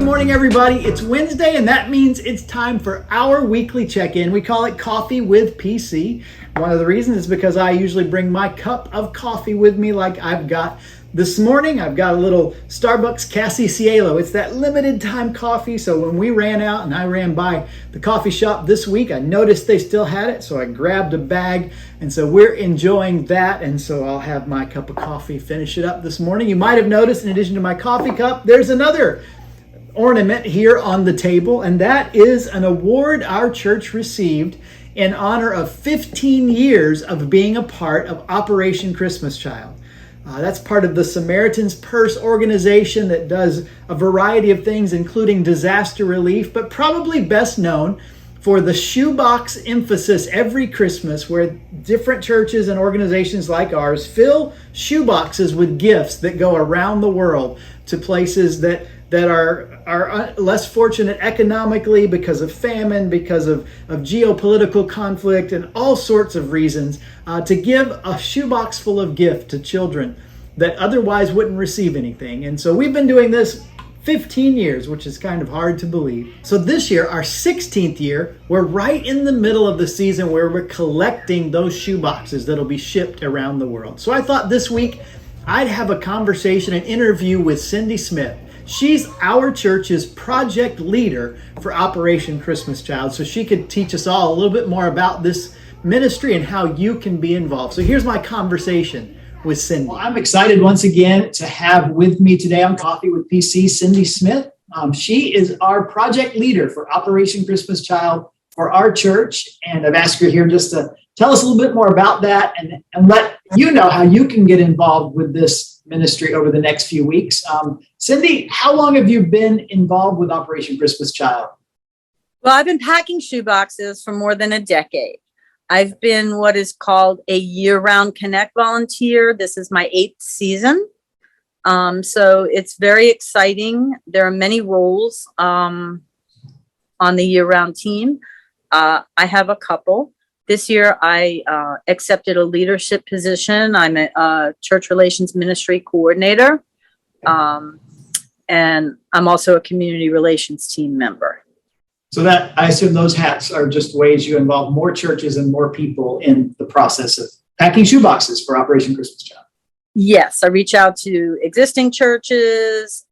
good morning, everybody. It's Wednesday, and that means it's time for our weekly check-in. We call it Coffee with PC. One of the reasons is because I usually bring my cup of coffee with me like I've got this morning. I've got a little Starbucks Casi Cielo. It's that limited time coffee, so when we ran out and I ran by the coffee shop this week, I noticed they still had it, so I grabbed a bag, and so we're enjoying that, and so I'll have my cup of coffee, finish it up this morning. You might have noticed, in addition to my coffee cup, there's another ornament here on the table, and that is an award our church received in honor of 15 years of being a part of Operation Christmas Child. That's part of the Samaritan's Purse organization that does a variety of things, including disaster relief, but probably best known for the shoebox emphasis every Christmas, where different churches and organizations like ours fill shoeboxes with gifts that go around the world to places that are less fortunate economically because of famine, because of geopolitical conflict, and all sorts of reasons, to give a shoebox full of gift to children that otherwise wouldn't receive anything. And so we've been doing this 15 years, which is kind of hard to believe. So this year, our 16th year, we're right in the middle of the season where we're collecting those shoeboxes that'll be shipped around the world. So I thought this week I'd have a conversation, an interview with Cindy Smith. She's our church's project leader for Operation Christmas Child, so she could teach us all a little bit more about this ministry and how you can be involved. So here's my conversation with Cindy. Well, I'm excited once again to have with me today on Coffee with PC, Cindy Smith. She is our project leader for Operation Christmas Child for our church, and I've asked her here just to tell us a little bit more about that and let you know how you can get involved with this ministry over the next few weeks. Cindy, how long have you been involved with Operation Christmas Child? Well, I've been packing shoeboxes for more than a decade. I've been what is called a year-round Connect volunteer. This is my 8th season. So it's very exciting. There are many roles on the year-round team. I have a couple. This year, I accepted a leadership position. I'm a church relations ministry coordinator, and I'm also a community relations team member. So that, I assume those hats are just ways you involve more churches and more people in the process of packing shoeboxes for Operation Christmas Child. Yes, I reach out to existing churches,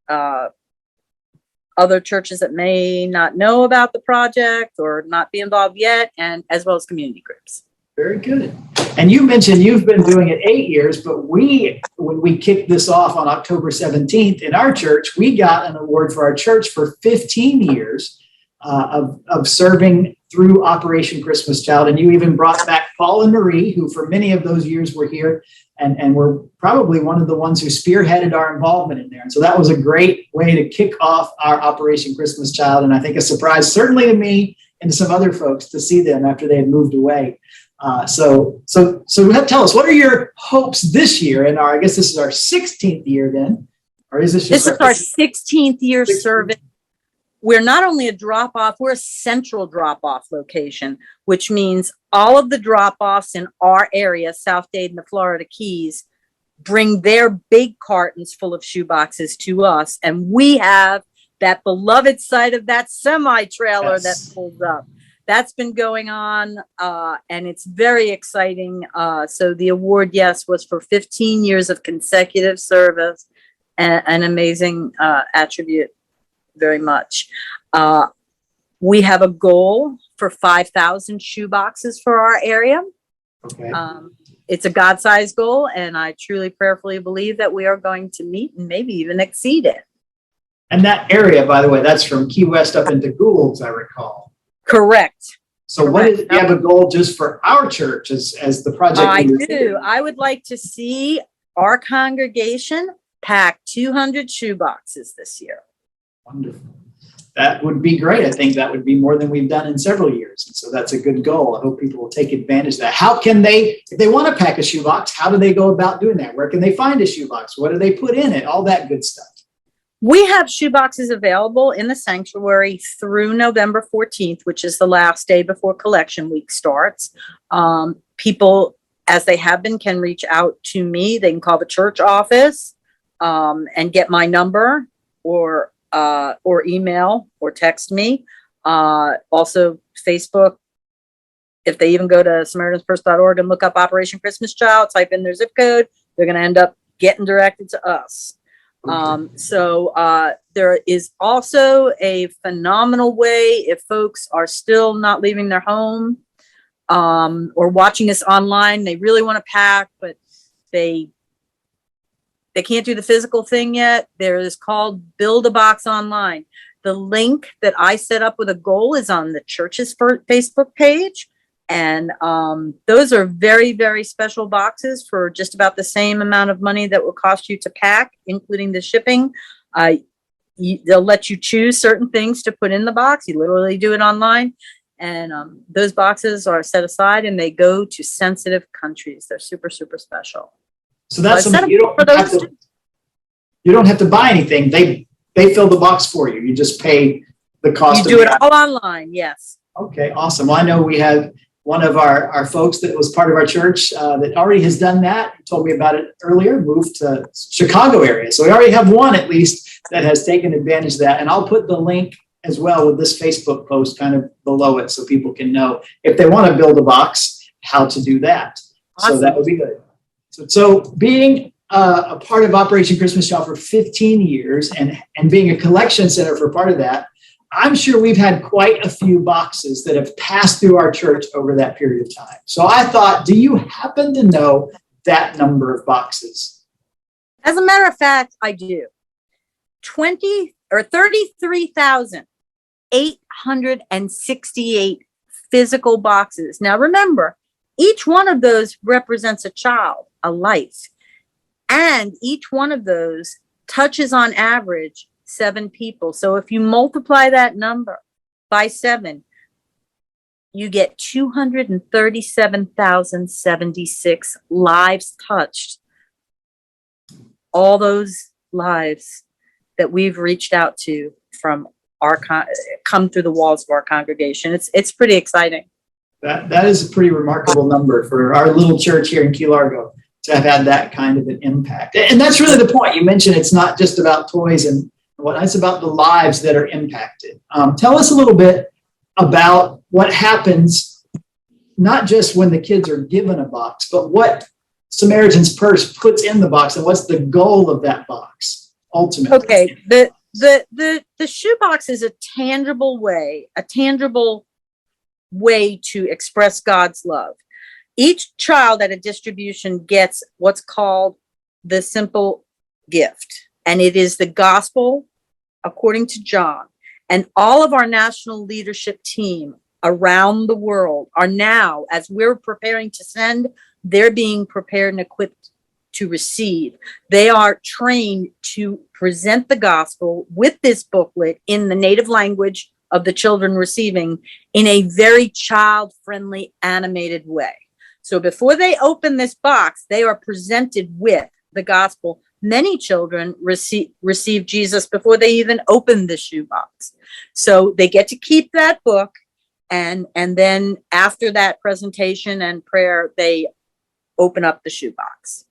other churches that may not know about the project or not be involved yet, and as well as community groups. Very good. And you mentioned you've been doing it 8 years, but when we kicked this off on October 17th in our church, we got an award for our church for 15 years of serving through Operation Christmas Child. And you even brought back Paul and Marie, who for many of those years were here and were probably one of the ones who spearheaded our involvement in there. And so that was a great way to kick off our Operation Christmas Child. And I think a surprise, certainly to me and to some other folks, to see them after they had moved away. So tell us, what are your hopes this year? And I guess this is our 16th year then, or is this just our 16th year service? We're not only a drop-off, we're a central drop-off location, which means all of the drop-offs in our area, South Dade and the Florida Keys, bring their big cartons full of shoeboxes to us. And we have that beloved site of that semi-trailer that pulls up. That's been going on, and it's very exciting. So the award, yes, was for 15 years of consecutive service, and an amazing attribute. Very much. We have a goal for 5,000 shoeboxes for our area. Okay. It's a God-sized goal, and I truly prayerfully believe that we are going to meet and maybe even exceed it. And that area, by the way, that's from Key West up into Gould, I recall. Correct. So what is, you have a goal just for our church as the project? I do. I would like to see our congregation pack 200 shoeboxes this year. Wonderful. That would be great. I think that would be more than we've done in several years. And so that's a good goal. I hope people will take advantage of that. How can they, if they want to pack a shoebox, how do they go about doing that? Where can they find a shoebox? What do they put in it? All that good stuff. We have shoeboxes available in the sanctuary through November 14th, which is the last day before collection week starts. People, as they have been, can reach out to me. They can call the church office and get my number, or or email or text me. Also Facebook. If they even go to SamaritansPurse.org and look up Operation Christmas Child, type in their zip code, they're going to end up getting directed to us. So there is also a phenomenal way if folks are still not leaving their home or watching us online. They really want to pack, but they can't do the physical thing yet. There is called Build a Box Online. The link that I set up with a goal is on the church's Facebook page. And those are very, very special boxes for just about the same amount of money that will cost you to pack, including the shipping. They'll let you choose certain things to put in the box. You literally do it online. And those boxes are set aside and they go to sensitive countries. They're super, super special. So that's something you don't have to buy anything. They fill the box for you. You just pay the cost. You do it all online. Yes. Okay, awesome. Well, I know we have one of our folks that was part of our church that already has done that. He told me about it earlier, moved to Chicago area. So we already have one at least that has taken advantage of that. And I'll put the link as well with this Facebook post kind of below it so people can know if they want to build a box, how to do that. Awesome. So that would be good. So being a part of Operation Christmas Child for 15 years and being a collection center for part of that, I'm sure we've had quite a few boxes that have passed through our church over that period of time. So I thought, do you happen to know that number of boxes? As a matter of fact, I do. 33,868 physical boxes. Now remember, each one of those represents a child, a life. And each one of those touches on average 7 people. So if you multiply that number by 7, you get 237,076 lives touched. All those lives that we've reached out to from our come through the walls of our congregation. It's pretty exciting. That is a pretty remarkable number for our little church here in Key Largo to have had that kind of an impact. And that's really the point. You mentioned it's not just about toys and what, it's about the lives that are impacted. Tell us a little bit about what happens, not just when the kids are given a box, but what Samaritan's Purse puts in the box and what's the goal of that box ultimately. Okay, the shoebox is a tangible way to express God's love. Each child at a distribution gets what's called the simple gift, and it is the gospel according to John. And all of our national leadership team around the world are now, as we're preparing to send, they're being prepared and equipped to receive. They are trained to present the gospel with this booklet in the native language of the children receiving in a very child-friendly, animated way. So before they open this box, they are presented with the gospel. Many children receive Jesus before they even open the shoebox. So they get to keep that book, and then after that presentation and prayer, they open up the shoebox.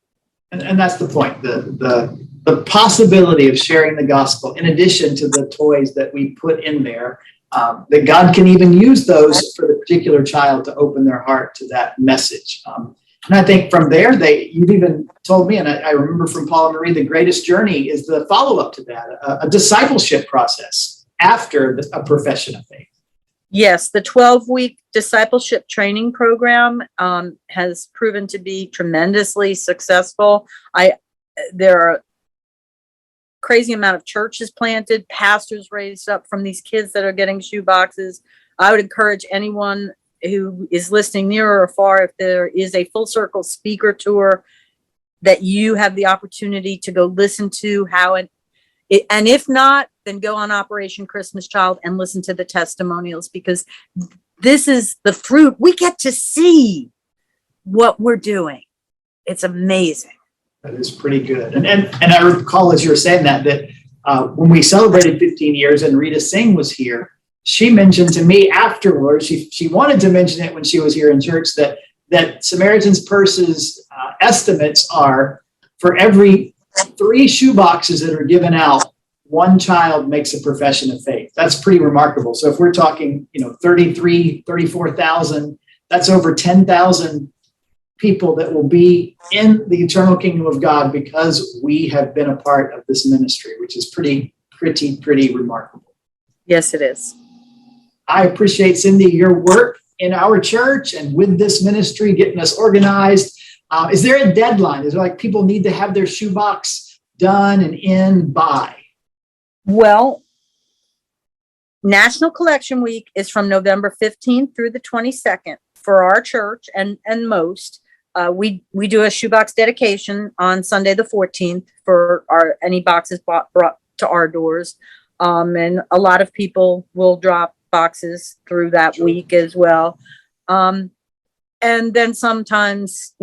And that's the point, the possibility of sharing the gospel in addition to the toys that we put in there, that God can even use those for the particular child to open their heart to that message. And I think from there, you've even told me, and I remember from Paul and Marie, the greatest journey is the follow-up to that, a discipleship process after a profession of faith. Yes, the 12-week discipleship training program has proven to be tremendously successful. There are a crazy amount of churches planted, pastors raised up from these kids that are getting shoe boxes. I would encourage anyone who is listening near or far, if there is a Full Circle speaker tour that you have the opportunity to go listen to how and if not, then go on Operation Christmas Child and listen to the testimonials, because this is the fruit. We get to see what we're doing. It's amazing. That is pretty good. And I recall as you were saying that when we celebrated 15 years and Rita Singh was here, she mentioned to me afterwards, she wanted to mention it when she was here in church, that Samaritan's Purse's estimates are for every 3 shoe boxes that are given out, one child makes a profession of faith. That's pretty remarkable. So if we're talking, 34,000, that's over 10,000 people that will be in the eternal kingdom of God because we have been a part of this ministry, which is pretty remarkable. Yes, it is. I appreciate, Cindy, your work in our church and with this ministry, getting us organized. Is there a deadline? Is there like people need to have their shoebox done and in by? Well, National Collection Week is from November 15th through the 22nd for our church and most. We do a shoebox dedication on Sunday the 14th for any boxes brought to our doors. And a lot of people will drop boxes through that week as well. And then sometimes,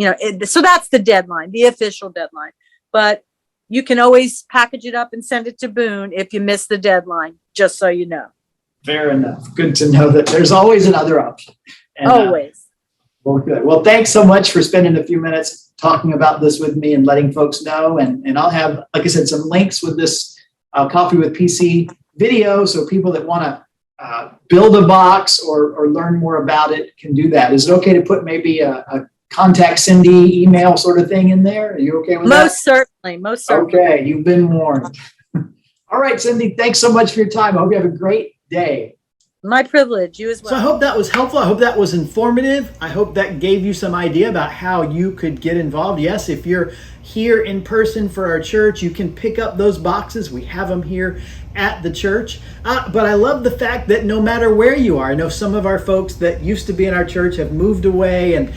so that's the deadline, the official deadline. But you can always package it up and send it to Boone if you miss the deadline, just so you know. Fair enough. Good to know that there's always another option. And, Always. Well, good. Well, thanks so much for spending a few minutes talking about this with me and letting folks know. And I'll have, like I said, some links with this Coffee with PC video. So people that want to build a box or learn more about it can do that. Is it okay to put maybe a contact Cindy email sort of thing in there? Are you okay with that? Most certainly. Okay, you've been warned. All right, Cindy, thanks so much for your time. I hope you have a great day. My privilege. You as well. So I hope that was helpful. I hope that was informative. I hope that gave you some idea about how you could get involved. Yes, if you're here in person for our church, you can pick up those boxes. We have them here at the church. But I love the fact that no matter where you are, I know some of our folks that used to be in our church have moved away and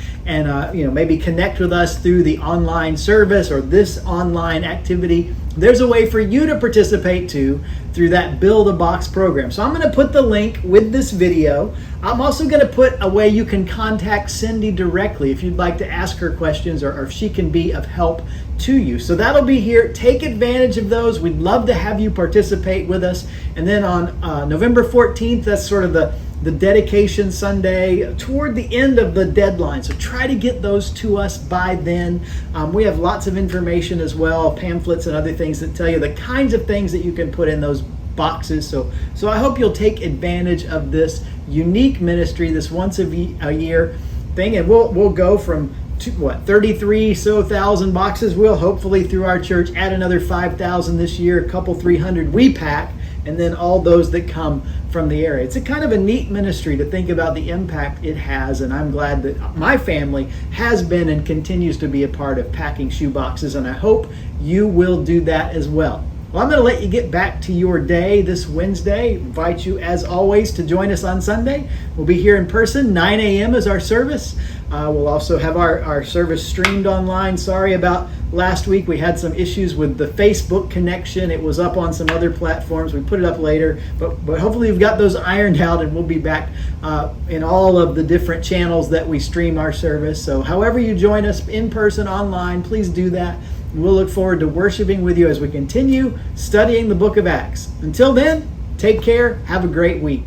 maybe connect with us through the online service or this online activity. There's a way for you to participate too through that Build a Box program. So I'm going to put the link with this video. I'm also going to put a way you can contact Cindy directly if you'd like to ask her questions or if she can be of help to you. So that'll be here. Take advantage of those. We'd love to have you participate with us. And then on November 14th, that's sort of the dedication Sunday toward the end of the deadline. So try to get those to us by then. We have lots of information as well, pamphlets and other things that tell you the kinds of things that you can put in those boxes. So I hope you'll take advantage of this unique ministry, this once a year thing. And we'll go from 33,000 boxes. We'll hopefully through our church add another 5,000 this year, a couple 300 we pack, and then all those that come from the area. It's a kind of a neat ministry to think about the impact it has, and I'm glad that my family has been and continues to be a part of packing shoe boxes, and I hope you will do that as well. Well, I'm going to let you get back to your day this Wednesday. Invite you, as always, to join us on Sunday. We'll be here in person. 9 a.m. is our service. We'll also have our service streamed online. Sorry about last week. We had some issues with the Facebook connection. It was up on some other platforms. We put it up later, but hopefully you've got those ironed out, and we'll be back in all of the different channels that we stream our service. So however you join us, in person, online, please do that. We'll look forward to worshiping with you as we continue studying the book of Acts. Until then, take care. Have a great week.